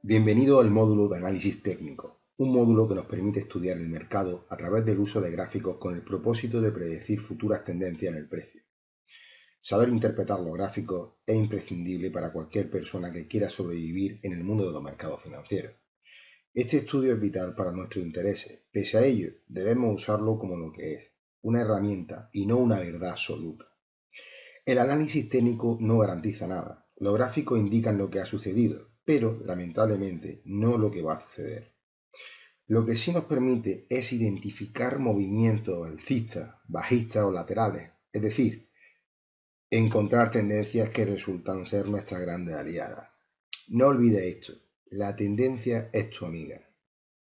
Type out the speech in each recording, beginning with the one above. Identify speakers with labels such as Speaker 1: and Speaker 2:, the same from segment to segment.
Speaker 1: Bienvenido al módulo de análisis técnico, un módulo que nos permite estudiar el mercado a través del uso de gráficos con el propósito de predecir futuras tendencias en el precio. Saber interpretar los gráficos es imprescindible para cualquier persona que quiera sobrevivir en el mundo de los mercados financieros. Este estudio es vital para nuestros intereses. Pese a ello, debemos usarlo como lo que es, una herramienta y no una verdad absoluta. El análisis técnico no garantiza nada. Los gráficos indican lo que ha sucedido, pero lamentablemente no lo que va a suceder. Lo que sí nos permite es identificar movimientos alcistas, bajistas o laterales, es decir, encontrar tendencias que resultan ser nuestras grandes aliadas. No olvides esto, la tendencia es tu amiga.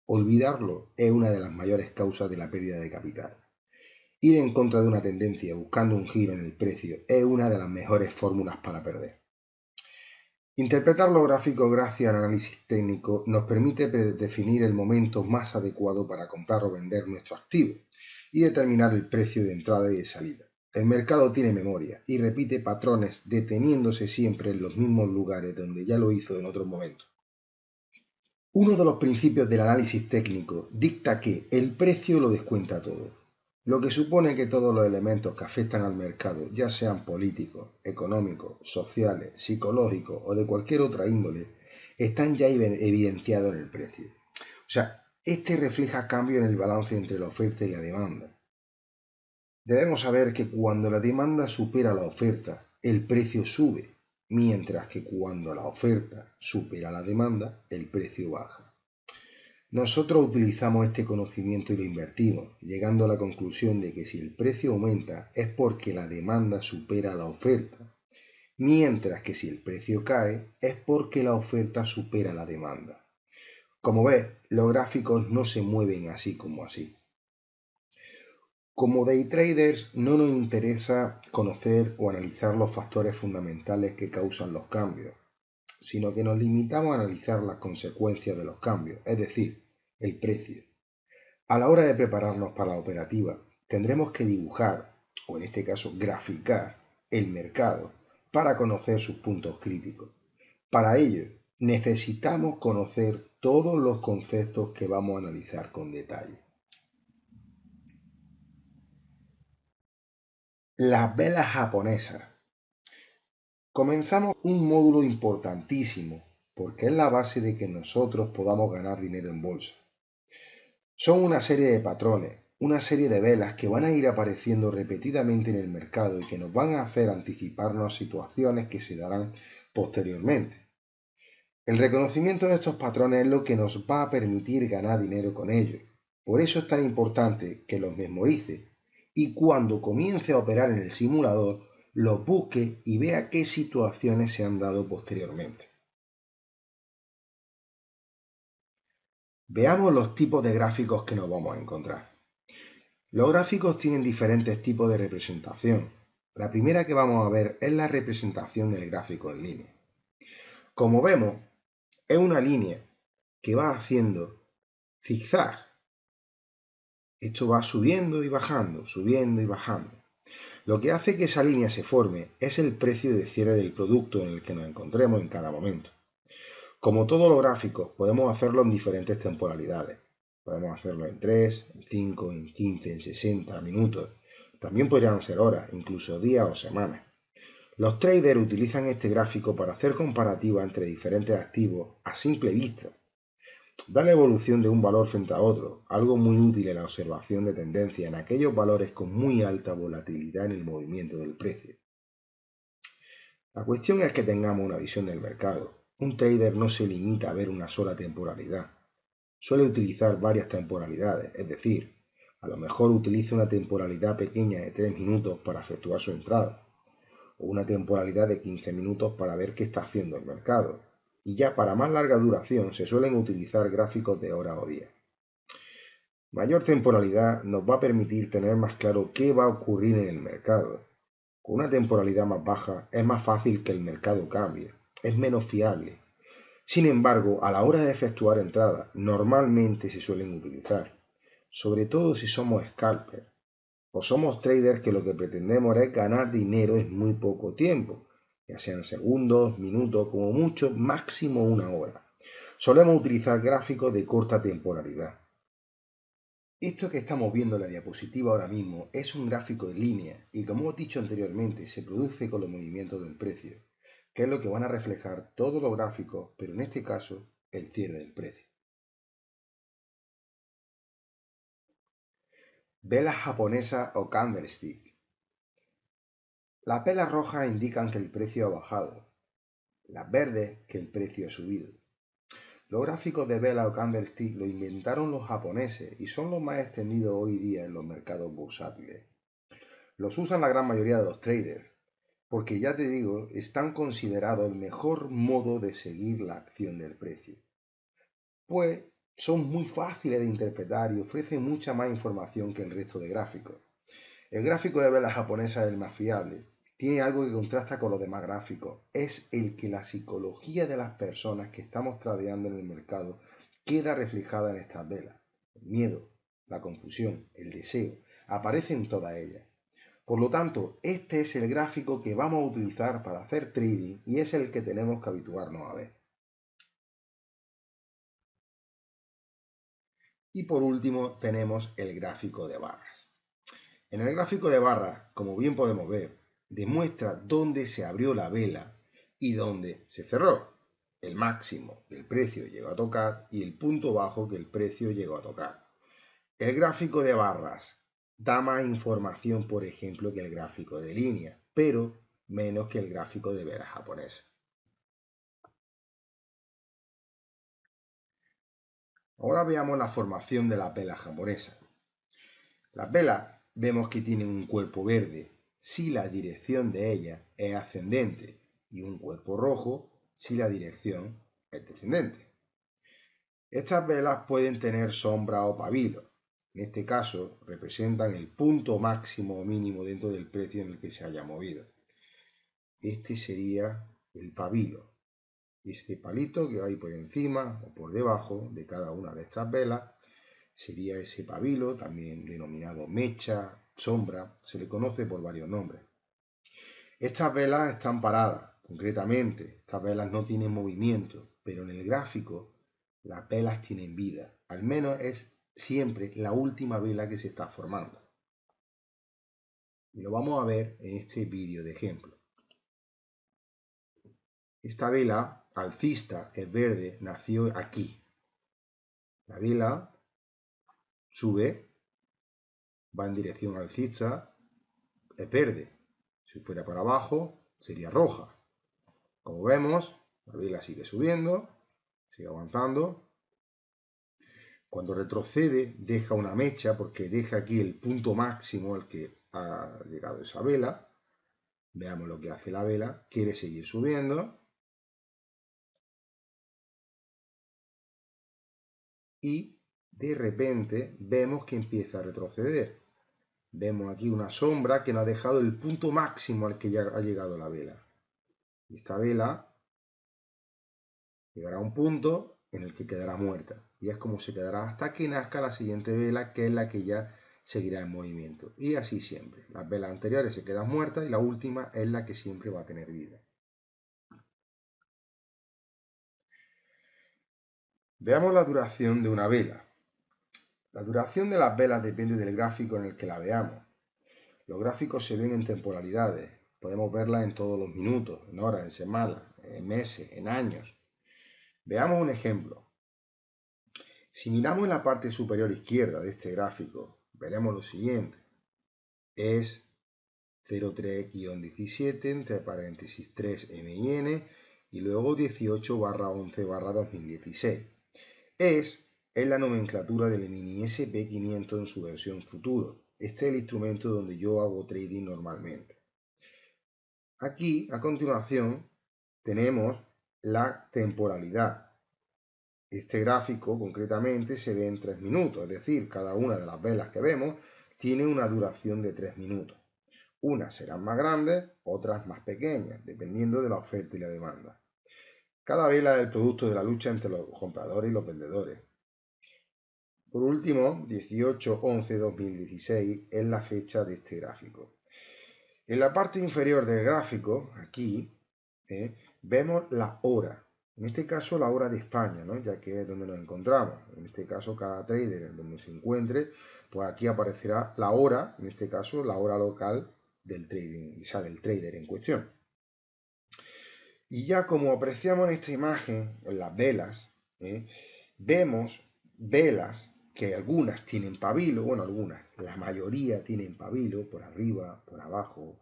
Speaker 1: Olvidarlo es una de las mayores causas de la pérdida de capital. Ir en contra de una tendencia buscando un giro en el precio es una de las mejores fórmulas para perder. Interpretar los gráficos gracias al análisis técnico nos permite definir el momento más adecuado para comprar o vender nuestro activo y determinar el precio de entrada y de salida. El mercado tiene memoria y repite patrones deteniéndose siempre en los mismos lugares donde ya lo hizo en otros momentos. Uno de los principios del análisis técnico dicta que el precio lo descuenta todo, lo que supone que todos los elementos que afectan al mercado, ya sean políticos, económicos, sociales, psicológicos o de cualquier otra índole, están ya evidenciados en el precio. O sea, este refleja cambios en el balance entre la oferta y la demanda. Debemos saber que cuando la demanda supera la oferta, el precio sube, mientras que cuando la oferta supera la demanda, el precio baja. Nosotros utilizamos este conocimiento y lo invertimos, llegando a la conclusión de que si el precio aumenta es porque la demanda supera la oferta, mientras que si el precio cae es porque la oferta supera la demanda. Como ves, los gráficos no se mueven así como así. Como day traders no nos interesa conocer o analizar los factores fundamentales que causan los cambios, sino que nos limitamos a analizar las consecuencias de los cambios, es decir, el precio. A la hora de prepararnos para la operativa, tendremos que dibujar, o en este caso graficar, el mercado para conocer sus puntos críticos. Para ello, necesitamos conocer todos los conceptos que vamos a analizar con detalle. Las velas japonesas. Comenzamos un módulo importantísimo porque es la base de que nosotros podamos ganar dinero en bolsa. Son una serie de patrones, una serie de velas que van a ir apareciendo repetidamente en el mercado y que nos van a hacer anticiparnos a situaciones que se darán posteriormente. El reconocimiento de estos patrones es lo que nos va a permitir ganar dinero con ellos. Por eso es tan importante que los memorice y cuando comience a operar en el simulador, los busque y vea qué situaciones se han dado posteriormente. Veamos los tipos de gráficos que nos vamos a encontrar. Los gráficos tienen diferentes tipos de representación. La primera que vamos a ver es la representación del gráfico en línea. Como vemos, es una línea que va haciendo zigzag. Esto va subiendo y bajando, subiendo y bajando. Lo que hace que esa línea se forme es el precio de cierre del producto en el que nos encontremos en cada momento. Como todos los gráficos, podemos hacerlo en diferentes temporalidades. Podemos hacerlo en 3, en 5, en 15, en 60 minutos. También podrían ser horas, incluso días o semanas. Los traders utilizan este gráfico para hacer comparativas entre diferentes activos a simple vista. Da la evolución de un valor frente a otro, algo muy útil en la observación de tendencia en aquellos valores con muy alta volatilidad en el movimiento del precio. La cuestión es que tengamos una visión del mercado. Un trader no se limita a ver una sola temporalidad. Suele utilizar varias temporalidades, es decir, a lo mejor utiliza una temporalidad pequeña de 3 minutos para efectuar su entrada, o una temporalidad de 15 minutos para ver qué está haciendo el mercado, y ya para más larga duración se suelen utilizar gráficos de hora o día. Mayor temporalidad nos va a permitir tener más claro qué va a ocurrir en el mercado. Con una temporalidad más baja es más fácil que el mercado cambie, es menos fiable. Sin embargo, a la hora de efectuar entradas, normalmente se suelen utilizar, sobre todo si somos scalpers o somos traders que lo que pretendemos es ganar dinero en muy poco tiempo, ya sean segundos, minutos, como mucho, máximo una hora. Solemos utilizar gráficos de corta temporalidad. Esto que estamos viendo en la diapositiva ahora mismo es un gráfico de línea y, como hemos dicho anteriormente, se produce con los movimientos del precio, que es lo que van a reflejar todos los gráficos, pero en este caso el cierre del precio. Velas japonesas o candlestick. Las velas rojas indican que el precio ha bajado, las verdes que el precio ha subido. Los gráficos de vela o candlestick lo inventaron los japoneses y son los más extendidos hoy día en los mercados bursátiles. Los usan la gran mayoría de los traders, porque ya te digo, están considerados el mejor modo de seguir la acción del precio. Pues son muy fáciles de interpretar y ofrecen mucha más información que el resto de gráficos. El gráfico de velas japonesa es el más fiable. Tiene algo que contrasta con los demás gráficos. Es el que la psicología de las personas que estamos tradeando en el mercado queda reflejada en estas velas. El miedo, la confusión, el deseo, aparecen todas ellas. Por lo tanto, este es el gráfico que vamos a utilizar para hacer trading y es el que tenemos que habituarnos a ver. Y por último tenemos el gráfico de barras. En el gráfico de barras, como bien podemos ver, demuestra dónde se abrió la vela y dónde se cerró. El máximo que el precio llegó a tocar y el punto bajo que el precio llegó a tocar. El gráfico de barras da más información, por ejemplo, que el gráfico de línea, pero menos que el gráfico de velas japonesa. Ahora veamos la formación de las velas japonesas. Las velas vemos que tienen un cuerpo verde si la dirección de ellas es ascendente y un cuerpo rojo si la dirección es descendente. Estas velas pueden tener sombra o pabilo. En este caso representan el punto máximo o mínimo dentro del precio en el que se haya movido. Este sería el pabilo. Este palito que va ahí por encima o por debajo de cada una de estas velas sería ese pabilo, también denominado mecha, sombra, se le conoce por varios nombres. Estas velas están paradas, concretamente, estas velas no tienen movimiento, pero en el gráfico las velas tienen vida, al menos es siempre la última vela que se está formando. Y lo vamos a ver en este vídeo de ejemplo. Esta vela alcista, que es verde, nació aquí. La vela sube, va en dirección alcista, es verde. Si fuera para abajo, sería roja. Como vemos, la vela sigue subiendo, sigue avanzando. Cuando retrocede, deja una mecha porque deja aquí el punto máximo al que ha llegado esa vela. Veamos lo que hace la vela. Quiere seguir subiendo. Y de repente vemos que empieza a retroceder. Vemos aquí una sombra que nos ha dejado el punto máximo al que ya ha llegado la vela. Esta vela llegará a un punto en el que quedará muerta. Y es como se quedará hasta que nazca la siguiente vela, que es la que ya seguirá en movimiento. Y así siempre. Las velas anteriores se quedan muertas y la última es la que siempre va a tener vida. Veamos la duración de una vela. La duración de las velas depende del gráfico en el que la veamos. Los gráficos se ven en temporalidades. Podemos verlas en todos los minutos, en horas, en semanas, en meses, en años. Veamos un ejemplo. Si miramos en la parte superior izquierda de este gráfico, veremos lo siguiente. Es 03-17, entre paréntesis 3 MIN, y luego 18/11/2016. Es la nomenclatura del mini SP500 en su versión futuro. Este es el instrumento donde yo hago trading normalmente. Aquí, a continuación, tenemos la temporalidad. Este gráfico, concretamente, se ve en 3 minutos, es decir, cada una de las velas que vemos tiene una duración de 3 minutos. Unas serán más grandes, otras más pequeñas, dependiendo de la oferta y la demanda. Cada vela es el producto de la lucha entre los compradores y los vendedores. Por último, 18-11-2016 es la fecha de este gráfico. En la parte inferior del gráfico, aquí, vemos la hora. En este caso la hora de España, ¿no? Ya que es donde nos encontramos. En este caso cada trader en donde se encuentre, pues aquí aparecerá la hora, en este caso la hora local del trading, o sea, del trader en cuestión. Y ya como apreciamos en esta imagen, en las velas, vemos velas que algunas tienen pabilo, bueno, algunas, la mayoría tienen pabilo por arriba, por abajo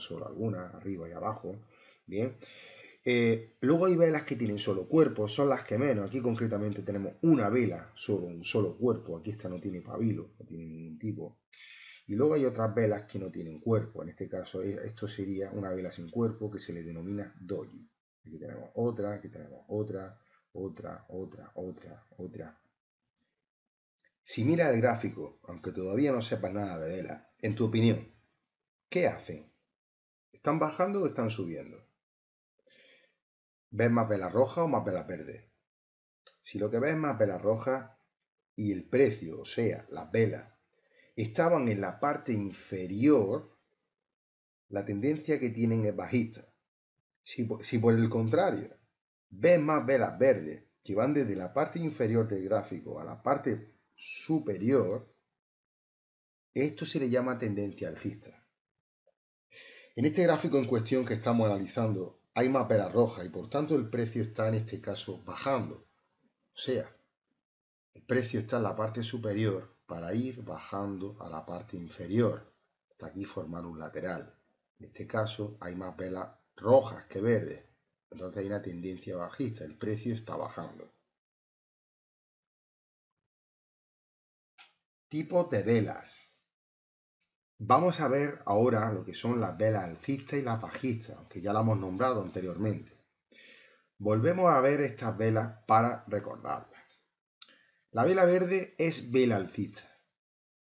Speaker 1: solo algunas, arriba y abajo, bien. Luego hay velas que tienen solo cuerpo, son las que menos. Aquí concretamente tenemos una vela, solo un solo cuerpo. Aquí esta no tiene pabilo, no tiene ningún tipo. Y luego hay otras velas que no tienen cuerpo. En este caso, esto sería una vela sin cuerpo que se le denomina doji. Aquí tenemos otra, aquí tenemos otra, otra. Si miras el gráfico, aunque todavía no sepas nada de velas, en tu opinión, ¿qué hacen? ¿Están bajando o están subiendo? ¿Ves más velas rojas o más velas verdes? Si lo que ves es más velas rojas y el precio, o sea, las velas, estaban en la parte inferior, la tendencia que tienen es bajista. Si por el contrario ves más velas verdes que van desde la parte inferior del gráfico a la parte superior, esto se le llama tendencia alcista. En este gráfico en cuestión que estamos analizando hay más velas rojas y por tanto el precio está en este caso bajando. O sea, el precio está en la parte superior para ir bajando a la parte inferior. Hasta aquí formar un lateral. En este caso hay más velas rojas que verdes. Entonces hay una tendencia bajista. El precio está bajando. Tipos de velas. Vamos a ver ahora lo que son las velas alcistas y las bajistas, aunque ya las hemos nombrado anteriormente. Volvemos a ver estas velas para recordarlas. La vela verde es vela alcista.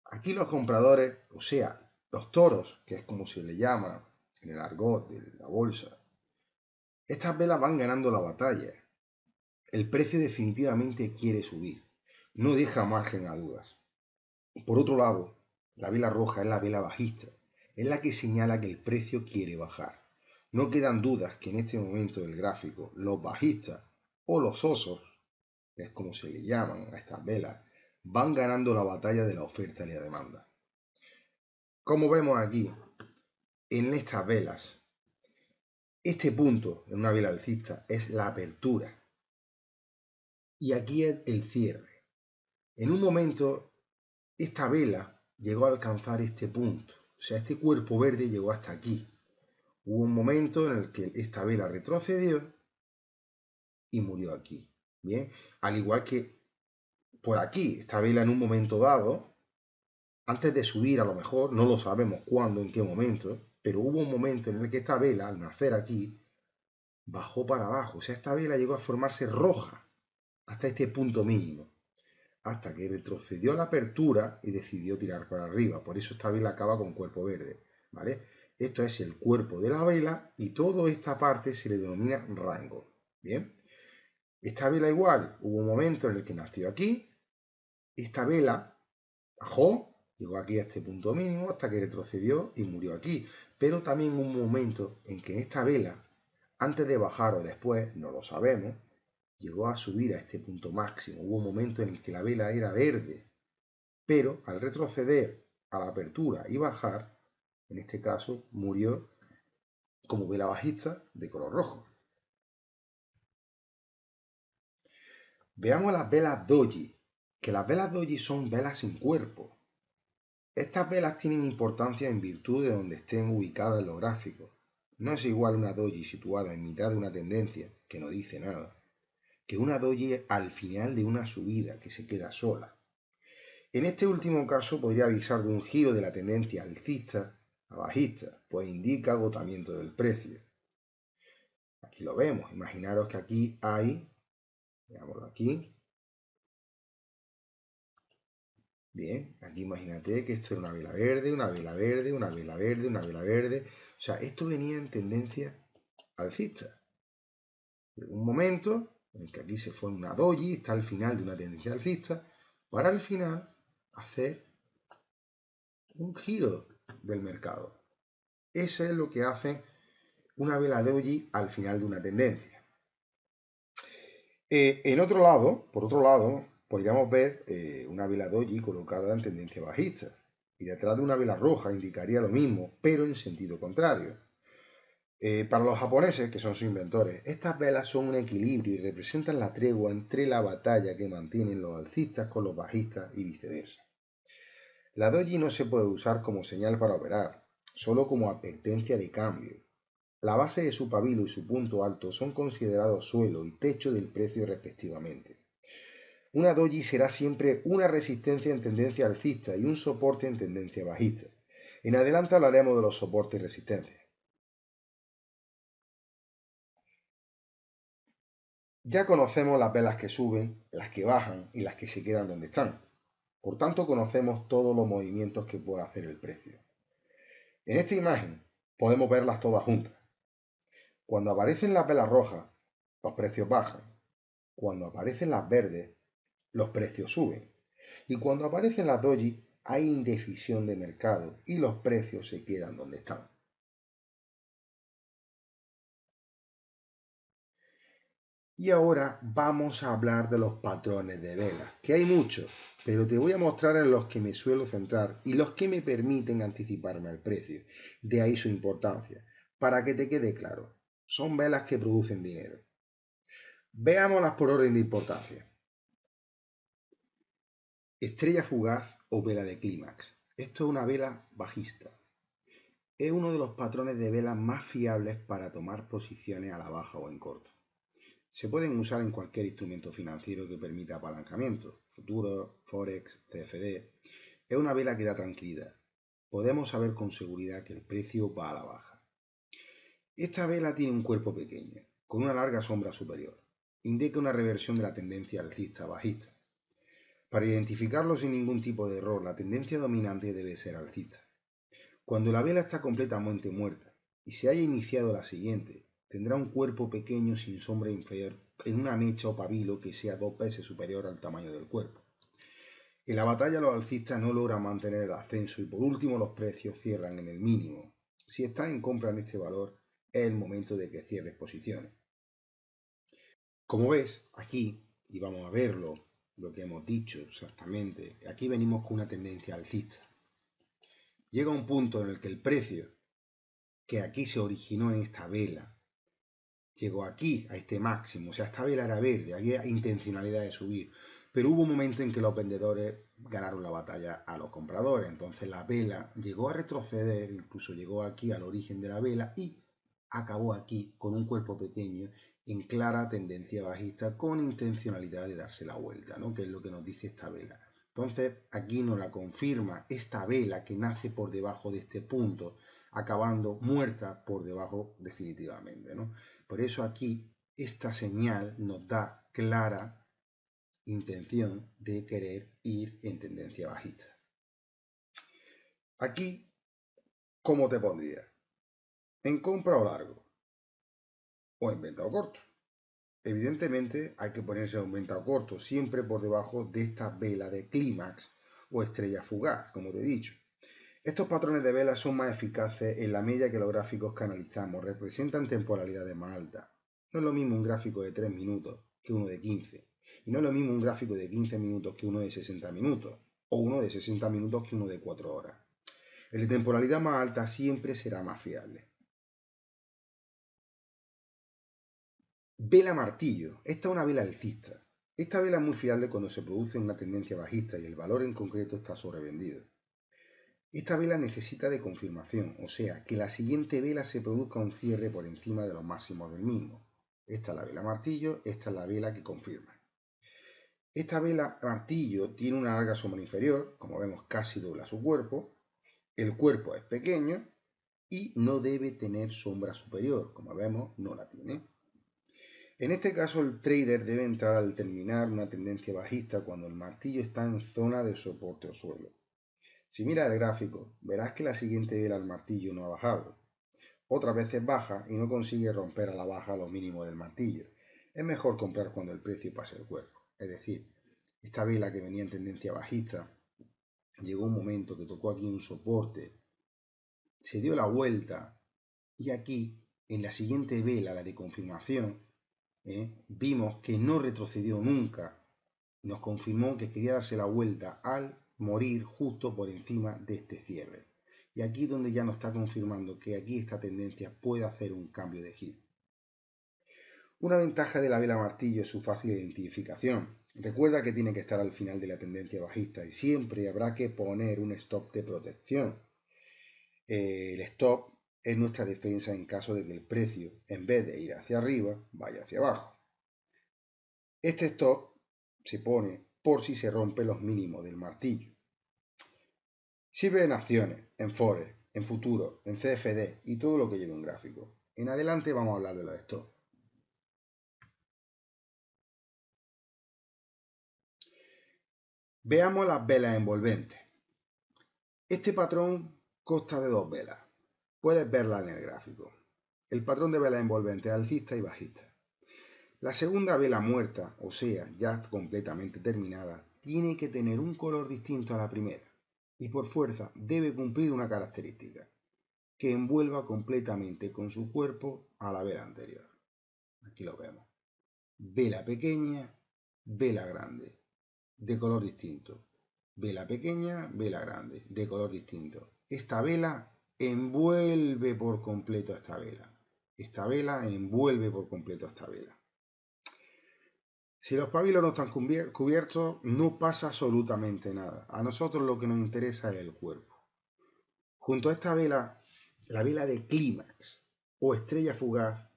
Speaker 1: Aquí los compradores, o sea, los toros, que es como se le llama en el argot de la bolsa, estas velas van ganando la batalla. El precio definitivamente quiere subir. No deja margen a dudas. Por otro lado, la vela roja es la vela bajista. Es la que señala que el precio quiere bajar. No quedan dudas que en este momento del gráfico los bajistas o los osos, que es como se le llaman a estas velas, van ganando la batalla de la oferta y la demanda. Como vemos aquí, en estas velas, este punto en una vela alcista es la apertura y aquí es el cierre. En un momento, esta vela llegó a alcanzar este punto, o sea, este cuerpo verde llegó hasta aquí. Hubo un momento en el que esta vela retrocedió y murió aquí. Bien, al igual que por aquí, esta vela en un momento dado, antes de subir a lo mejor, no lo sabemos cuándo, en qué momento, pero hubo un momento en el que esta vela, al nacer aquí, bajó para abajo. O sea, esta vela llegó a formarse roja hasta este punto mínimo, hasta que retrocedió a la apertura y decidió tirar para arriba. Por eso esta vela acaba con cuerpo verde, ¿vale? Esto es el cuerpo de la vela y toda esta parte se le denomina rango, ¿bien? Esta vela igual, hubo un momento en el que nació aquí, esta vela bajó, llegó aquí a este punto mínimo hasta que retrocedió y murió aquí. Pero también hubo un momento en que esta vela, antes de bajar o después, no lo sabemos, llegó a subir a este punto máximo. Hubo un momento en el que la vela era verde, pero al retroceder a la apertura y bajar, en este caso murió como vela bajista de color rojo. Veamos las velas doji, que las velas doji son velas sin cuerpo. Estas velas tienen importancia en virtud de donde estén ubicadas en los gráficos. No es igual una doji situada en mitad de una tendencia, que no dice nada, que una doji al final de una subida, que se queda sola. En este último caso podría avisar de un giro de la tendencia alcista a bajista, pues indica agotamiento del precio. Aquí lo vemos, imaginaros que aquí hay, veámoslo aquí, bien, aquí imagínate que esto era una vela verde, una vela verde, una vela verde, una vela verde, o sea, esto venía en tendencia alcista. Un momento en que aquí se forma una doji, está al final de una tendencia alcista, para al final hacer un giro del mercado. Eso es lo que hace una vela doji al final de una tendencia. Por otro lado, podríamos ver una vela doji colocada en tendencia bajista. Y detrás de una vela roja indicaría lo mismo, pero en sentido contrario. Para los japoneses, que son sus inventores, estas velas son un equilibrio y representan la tregua entre la batalla que mantienen los alcistas con los bajistas y viceversa. La doji no se puede usar como señal para operar, solo como advertencia de cambio. La base de su pabilo y su punto alto son considerados suelo y techo del precio respectivamente. Una doji será siempre una resistencia en tendencia alcista y un soporte en tendencia bajista. En adelante hablaremos de los soportes y resistencias. Ya conocemos las velas que suben, las que bajan y las que se quedan donde están. Por tanto, conocemos todos los movimientos que puede hacer el precio. En esta imagen podemos verlas todas juntas. Cuando aparecen las velas rojas, los precios bajan. Cuando aparecen las verdes, los precios suben. Y cuando aparecen las doji, hay indecisión de mercado y los precios se quedan donde están. Y ahora vamos a hablar de los patrones de velas, que hay muchos, pero te voy a mostrar en los que me suelo centrar y los que me permiten anticiparme al precio. De ahí su importancia. Para que te quede claro, son velas que producen dinero. Veámoslas por orden de importancia. Estrella fugaz o vela de clímax. Esto es una vela bajista. Es uno de los patrones de velas más fiables para tomar posiciones a la baja o en corto. Se pueden usar en cualquier instrumento financiero que permita apalancamiento, futuro, forex, CFD. Es una vela que da tranquilidad. Podemos saber con seguridad que el precio va a la baja. Esta vela tiene un cuerpo pequeño, con una larga sombra superior. Indica una reversión de la tendencia alcista-bajista. Para identificarlo sin ningún tipo de error, la tendencia dominante debe ser alcista. Cuando la vela está completamente muerta y se haya iniciado la siguiente, tendrá un cuerpo pequeño sin sombra inferior en una mecha o pabilo que sea 2 veces superior al tamaño del cuerpo. En la batalla los alcistas no logran mantener el ascenso y por último los precios cierran en el mínimo. Si estás en compra en este valor, es el momento de que cierres posiciones. Como ves, aquí, y vamos a verlo, lo que hemos dicho exactamente, aquí venimos con una tendencia alcista. Llega un punto en el que el precio, que aquí se originó en esta vela, llegó aquí, a este máximo, o sea, esta vela era verde, había intencionalidad de subir, pero hubo un momento en que los vendedores ganaron la batalla a los compradores, entonces la vela llegó a retroceder, incluso llegó aquí al origen de la vela y acabó aquí con un cuerpo pequeño en clara tendencia bajista con intencionalidad de darse la vuelta, ¿no? Que es lo que nos dice esta vela. Entonces aquí nos la confirma esta vela que nace por debajo de este punto, acabando muerta por debajo definitivamente, ¿no? Por eso aquí esta señal nos da clara intención de querer ir en tendencia bajista. Aquí, ¿cómo te pondría? ¿En compra o largo? ¿O en venta o corto? Evidentemente hay que ponerse en venta o corto, siempre por debajo de esta vela de clímax o estrella fugaz, como te he dicho. Estos patrones de velas son más eficaces en la medida que los gráficos que analizamos representan temporalidades más altas. No es lo mismo un gráfico de 3 minutos que uno de 15. Y no es lo mismo un gráfico de 15 minutos que uno de 60 minutos. O uno de 60 minutos que uno de 4 horas. El de temporalidad más alta siempre será más fiable. Vela martillo. Esta es una vela alcista. Esta vela es muy fiable cuando se produce una tendencia bajista y el valor en concreto está sobrevendido. Esta vela necesita de confirmación, o sea, que la siguiente vela se produzca un cierre por encima de los máximos del mismo. Esta es la vela martillo, esta es la vela que confirma. Esta vela martillo tiene una larga sombra inferior, como vemos casi dobla su cuerpo, el cuerpo es pequeño y no debe tener sombra superior, como vemos no la tiene. En este caso el trader debe entrar al terminar una tendencia bajista cuando el martillo está en zona de soporte o suelo. Si miras el gráfico, verás que la siguiente vela al martillo no ha bajado. Otras veces baja y no consigue romper a la baja los mínimos del martillo. Es mejor comprar cuando el precio pase el cuerpo. Es decir, esta vela que venía en tendencia bajista, llegó un momento que tocó aquí un soporte, se dio la vuelta y aquí, en la siguiente vela, la de confirmación, vimos que no retrocedió nunca. Nos confirmó que quería darse la vuelta al morir justo por encima de este cierre. Y aquí es donde ya nos está confirmando que aquí esta tendencia puede hacer un cambio de giro. Una ventaja de la vela martillo es su fácil identificación. Recuerda que tiene que estar al final de la tendencia bajista y siempre habrá que poner un stop de protección. El stop es nuestra defensa en caso de que el precio, en vez de ir hacia arriba, vaya hacia abajo. Este stop se pone por si se rompen los mínimos del martillo. Sirve en acciones, en forex, en futuro, en CFD y todo lo que lleve un gráfico. En adelante vamos a hablar de los stops. Veamos las velas envolventes. Este patrón consta de dos velas. Puedes verlas en el gráfico. El patrón de velas envolventes alcista y bajista. La segunda vela muerta, o sea, ya completamente terminada, tiene que tener un color distinto a la primera y por fuerza debe cumplir una característica, que envuelva completamente con su cuerpo a la vela anterior. Aquí lo vemos. Vela pequeña, vela grande, de color distinto. Vela pequeña, vela grande, de color distinto. Esta vela envuelve por completo a esta vela. Esta vela envuelve por completo a esta vela. Si los pabilos no están cubiertos, no pasa absolutamente nada. A nosotros lo que nos interesa es el cuerpo. Junto a esta vela, la vela de clímax o estrella fugaz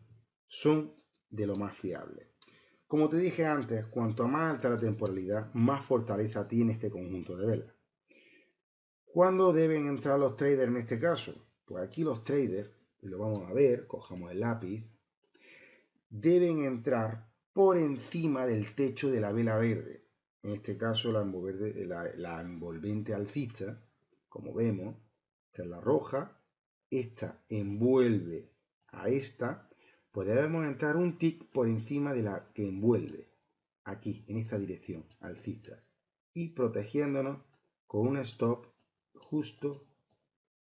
Speaker 1: son de lo más fiables. Como te dije antes, cuanto más alta la temporalidad, más fortaleza tiene este conjunto de velas. ¿Cuándo deben entrar los traders en este caso? Pues aquí los traders, y lo vamos a ver, cojamos el lápiz, deben entrar por encima del techo de la vela verde. En este caso la envolvente alcista, como vemos, esta es la roja, esta envuelve a esta, pues debemos entrar un tick por encima de la que envuelve, aquí, en esta dirección, alcista, y protegiéndonos con un stop justo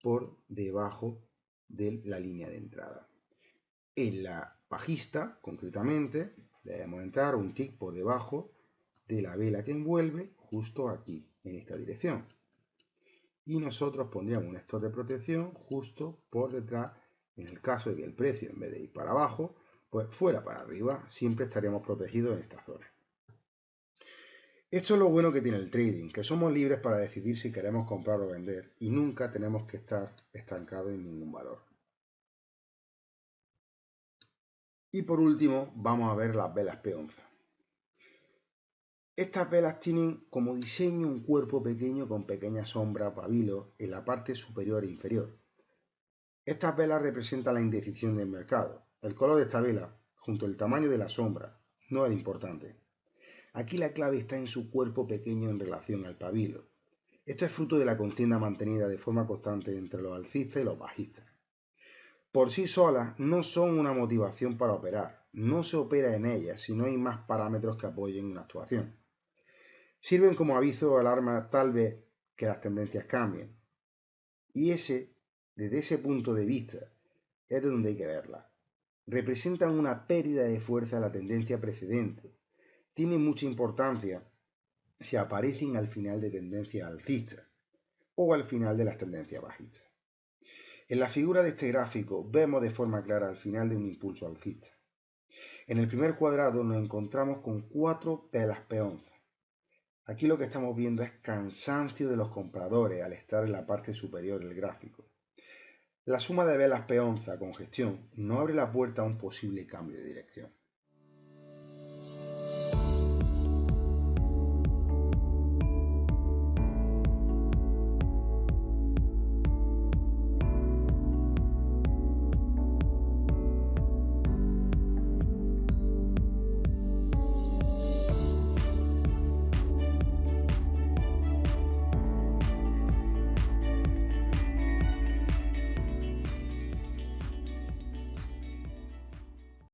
Speaker 1: por debajo de la línea de entrada. En la bajista, concretamente, debemos entrar un tick por debajo de la vela que envuelve, justo aquí, en esta dirección. Y nosotros pondríamos un stop de protección justo por detrás, en el caso de que el precio, en vez de ir para abajo, pues fuera para arriba, siempre estaríamos protegidos en esta zona. Esto es lo bueno que tiene el trading, que somos libres para decidir si queremos comprar o vender y nunca tenemos que estar estancados en ningún valor. Y por último, vamos a ver las velas peonza. Estas velas tienen como diseño un cuerpo pequeño con pequeñas sombras pabilos en la parte superior e inferior. Estas velas representan la indecisión del mercado. El color de esta vela, junto al tamaño de la sombra, no es importante. Aquí la clave está en su cuerpo pequeño en relación al pabilo. Esto es fruto de la contienda mantenida de forma constante entre los alcistas y los bajistas. Por sí solas no son una motivación para operar, no se opera en ellas si no hay más parámetros que apoyen una actuación. Sirven como aviso o alarma tal vez que las tendencias cambien. Y desde ese punto de vista, es de donde hay que verlas. Representan una pérdida de fuerza a la tendencia precedente. Tienen mucha importancia si aparecen al final de tendencias alcistas o al final de las tendencias bajistas. En la figura de este gráfico vemos de forma clara al final de un impulso alcista. En el primer cuadrado nos encontramos con 4 velas peonza. Aquí lo que estamos viendo es cansancio de los compradores al estar en la parte superior del gráfico. La suma de velas peonza con gestión no abre la puerta a un posible cambio de dirección.